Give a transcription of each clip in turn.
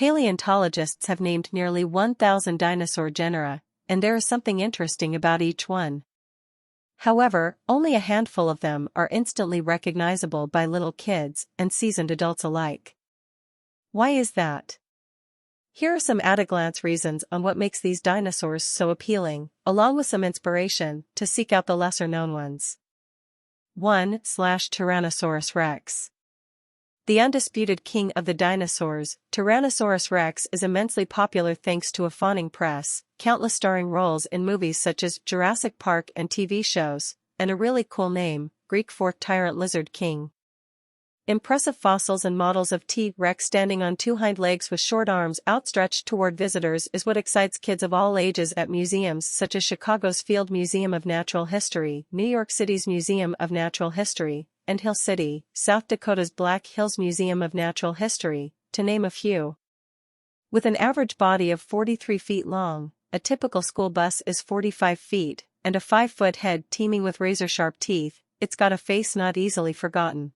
Paleontologists have named nearly 1,000 dinosaur genera, and there is something interesting about each one. However, only a handful of them are instantly recognizable by little kids and seasoned adults alike. Why is that? Here are some at-a-glance reasons on what makes these dinosaurs so appealing, along with some inspiration to seek out the lesser-known ones. 1. Tyrannosaurus rex. The undisputed king of the dinosaurs, Tyrannosaurus rex is immensely popular thanks to a fawning press, countless starring roles in movies such as Jurassic Park and TV shows, and a really cool name, Greek for tyrant lizard king. Impressive fossils and models of T-Rex standing on two hind legs with short arms outstretched toward visitors is what excites kids of all ages at museums such as Chicago's Field Museum of Natural History, New York City's Museum of Natural History, and Hill City, South Dakota's Black Hills Museum of Natural History, to name a few. With an average body of 43 feet long, a typical school bus is 45 feet, and a 5-foot head teeming with razor-sharp teeth, it's got a face not easily forgotten.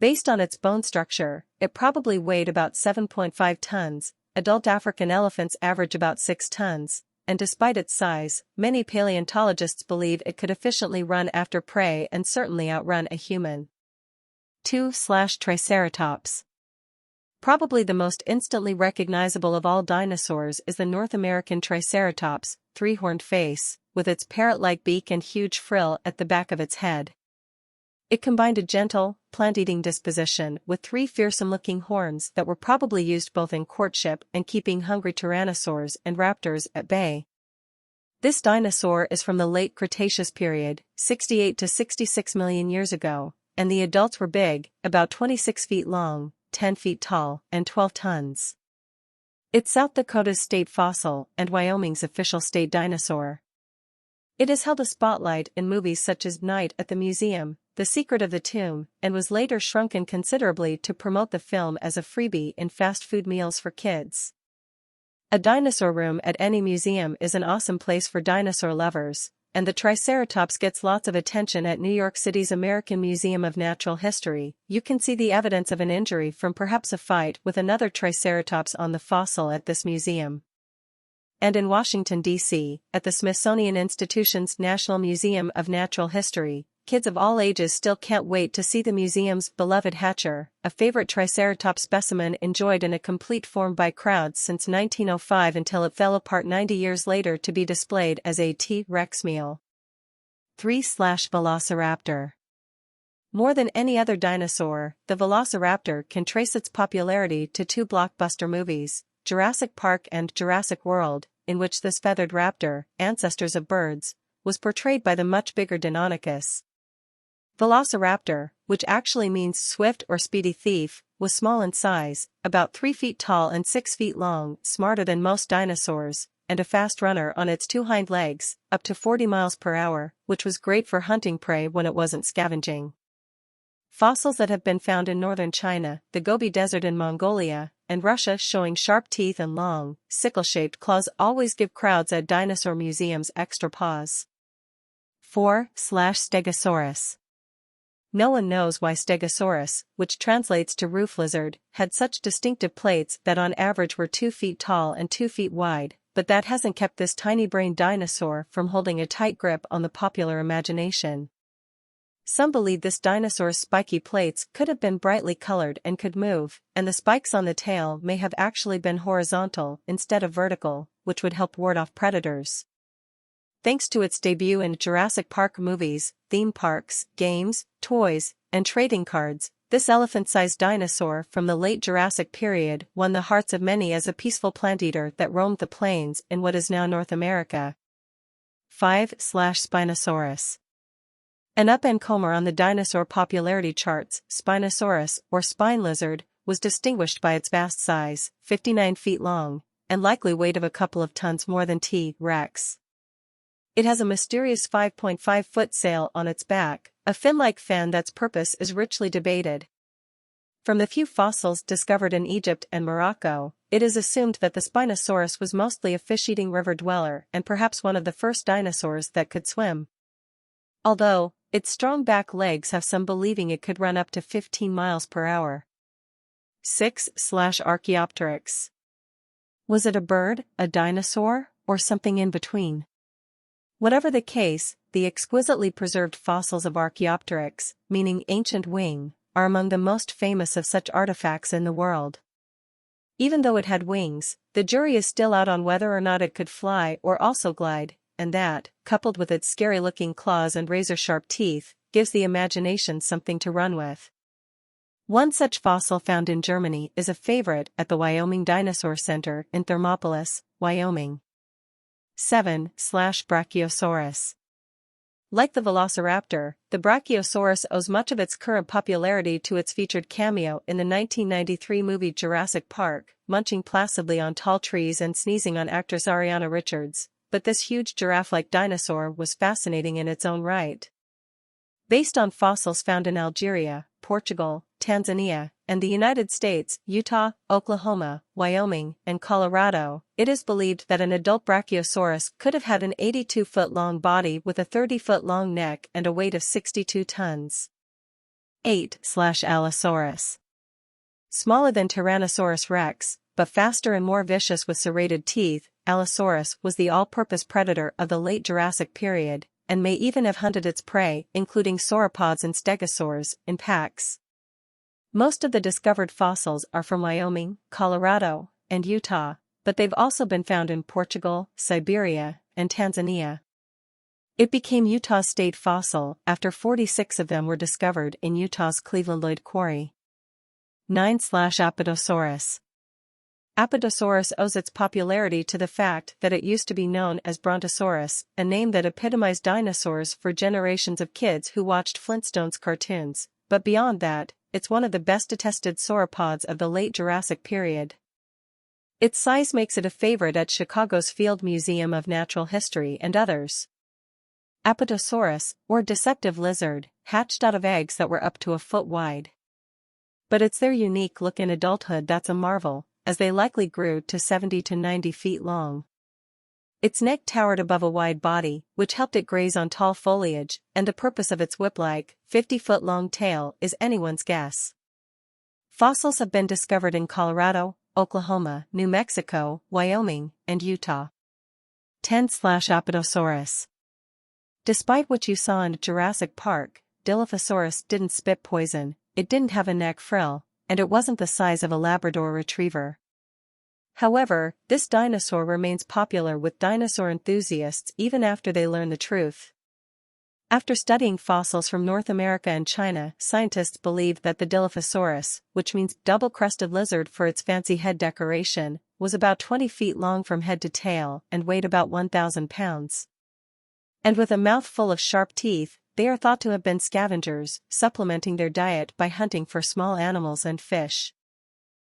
Based on its bone structure, it probably weighed about 7.5 tons, adult African elephants average about 6 tons, and despite its size, many paleontologists believe it could efficiently run after prey and certainly outrun a human. 2. Triceratops. Probably the most instantly recognizable of all dinosaurs is the North American Triceratops, three-horned face, with its parrot-like beak and huge frill at the back of its head. It combined a gentle, plant-eating disposition with 3 fearsome-looking horns that were probably used both in courtship and keeping hungry tyrannosaurs and raptors at bay. This dinosaur is from the late Cretaceous period, 68 to 66 million years ago, and the adults were big, about 26 feet long, 10 feet tall, and 12 tons. It's South Dakota's state fossil and Wyoming's official state dinosaur. It has held a spotlight in movies such as Night at the Museum, The Secret of the Tomb, and was later shrunken considerably to promote the film as a freebie in fast food meals for kids. A dinosaur room at any museum is an awesome place for dinosaur lovers, and the Triceratops gets lots of attention at New York City's American Museum of Natural History. You can see the evidence of an injury from perhaps a fight with another Triceratops on the fossil at this museum. And in Washington, D.C., at the Smithsonian Institution's National Museum of Natural History, kids of all ages still can't wait to see the museum's beloved hatcher, a favorite Triceratops specimen enjoyed in a complete form by crowds since 1905 until it fell apart 90 years later to be displayed as a T-Rex meal. 3. Velociraptor. More than any other dinosaur, the Velociraptor can trace its popularity to 2 blockbuster movies, Jurassic Park and Jurassic World, in which this feathered raptor, ancestors of birds, was portrayed by the much bigger Deinonychus. Velociraptor, which actually means swift or speedy thief, was small in size, about 3 feet tall and 6 feet long, smarter than most dinosaurs, and a fast runner on its 2 hind legs, up to 40 miles per hour, which was great for hunting prey when it wasn't scavenging. Fossils that have been found in northern China, the Gobi Desert in Mongolia, and Russia showing sharp teeth and long, sickle-shaped claws always give crowds at dinosaur museums extra pause. 4. Stegosaurus. No one knows why Stegosaurus, which translates to roof lizard, had such distinctive plates that on average were 2 feet tall and 2 feet wide, but that hasn't kept this tiny-brained dinosaur from holding a tight grip on the popular imagination. Some believe this dinosaur's spiky plates could have been brightly colored and could move, and the spikes on the tail may have actually been horizontal instead of vertical, which would help ward off predators. Thanks to its debut in Jurassic Park movies, theme parks, games, toys, and trading cards, this elephant-sized dinosaur from the late Jurassic period won the hearts of many as a peaceful plant-eater that roamed the plains in what is now North America. 5. Spinosaurus. An up-and-comer on the dinosaur popularity charts, Spinosaurus, or spine lizard, was distinguished by its vast size, 59 feet long, and likely weight of a couple of tons more than T-Rex. It has a mysterious 5.5-foot sail on its back, a fin-like fan that's purpose is richly debated. From the few fossils discovered in Egypt and Morocco, it is assumed that the Spinosaurus was mostly a fish-eating river dweller and perhaps one of the first dinosaurs that could swim. Although, its strong back legs have some believing it could run up to 15 miles per hour. 6/Archaeopteryx. Was it a bird, a dinosaur, or something in between? Whatever the case, the exquisitely preserved fossils of Archaeopteryx, meaning ancient wing, are among the most famous of such artifacts in the world. Even though it had wings, the jury is still out on whether or not it could fly or also glide, and that, coupled with its scary-looking claws and razor-sharp teeth, gives the imagination something to run with. One such fossil found in Germany is a favorite at the Wyoming Dinosaur Center in Thermopolis, Wyoming. 7/Brachiosaurus. Like the velociraptor, the Brachiosaurus owes much of its current popularity to its featured cameo in the 1993 movie Jurassic Park, munching placidly on tall trees and sneezing on actress Ariana Richards, but this huge giraffe-like dinosaur was fascinating in its own right. Based on fossils found in Algeria, Portugal, Tanzania, and the United States, Utah, Oklahoma, Wyoming, and Colorado, it is believed that an adult Brachiosaurus could have had an 82-foot-long body with a 30-foot-long neck and a weight of 62 tons. 8/Allosaurus. Smaller than Tyrannosaurus rex, but faster and more vicious with serrated teeth, Allosaurus was the all-purpose predator of the late Jurassic period, and may even have hunted its prey, including sauropods and stegosaurs, in packs. Most of the discovered fossils are from Wyoming, Colorado, and Utah, but they've also been found in Portugal, Siberia, and Tanzania. It became Utah's state fossil after 46 of them were discovered in Utah's Cleveland Lloyd Quarry. 9/Apatosaurus. Apatosaurus owes its popularity to the fact that it used to be known as Brontosaurus, a name that epitomized dinosaurs for generations of kids who watched Flintstones cartoons, but beyond that, it's one of the best-attested sauropods of the late Jurassic period. Its size makes it a favorite at Chicago's Field Museum of Natural History and others. Apatosaurus, or deceptive lizard, hatched out of eggs that were up to a foot wide. But it's their unique look in adulthood that's a marvel, as they likely grew to 70 to 90 feet long. Its neck towered above a wide body, which helped it graze on tall foliage, and the purpose of its whip-like, 50-foot-long tail is anyone's guess. Fossils have been discovered in Colorado, Oklahoma, New Mexico, Wyoming, and Utah. 10/Apatosaurus. Despite what you saw in Jurassic Park, Dilophosaurus didn't spit poison, it didn't have a neck frill, and it wasn't the size of a Labrador retriever. However, this dinosaur remains popular with dinosaur enthusiasts even after they learn the truth. After studying fossils from North America and China, scientists believe that the Dilophosaurus, which means double-crested lizard for its fancy head decoration, was about 20 feet long from head to tail and weighed about 1,000 pounds. And with a mouth full of sharp teeth, they are thought to have been scavengers, supplementing their diet by hunting for small animals and fish.